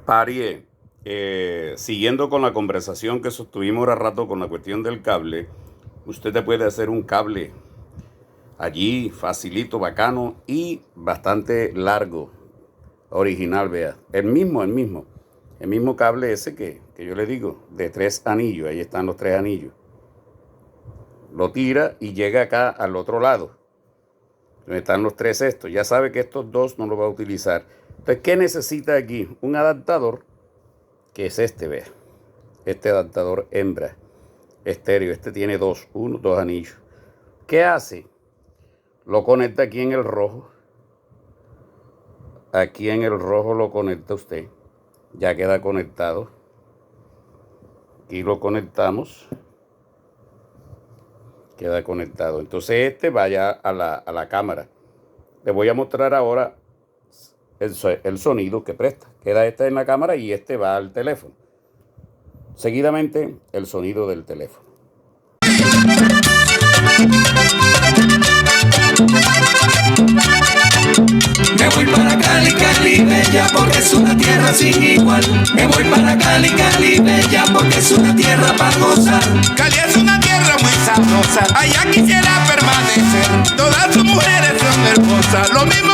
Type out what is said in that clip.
Pari, siguiendo con la conversación que sostuvimos ahora rato con la cuestión del cable, usted te puede hacer un cable allí, facilito, bacano y bastante largo, original, vea. El mismo cable ese que yo le digo, de 3 anillos, ahí están los 3 anillos. Lo tira y llega acá al otro lado, donde están los 3 estos. Ya sabe que estos 2 no los va a utilizar. Entonces, ¿qué necesita aquí? Un adaptador, que es este, vea. Este adaptador hembra, estéreo. Este tiene 2 anillos. ¿Qué hace? Lo conecta aquí en el rojo. Aquí en el rojo lo conecta usted. Ya queda conectado. Aquí lo conectamos. Queda conectado. Entonces este vaya a la cámara. Le voy a mostrar ahora el sonido que presta. Queda este en la cámara y este va al teléfono. Seguidamente el sonido del teléfono. Me voy para Cali, Cali, bella, porque es una tierra sin igual. Me voy para Cali, Cali, bella, porque es una tierra para gozar. Cali es una tierra muy sabrosa, allá quisiera permanecer. Todas sus mujeres son hermosas, lo mismo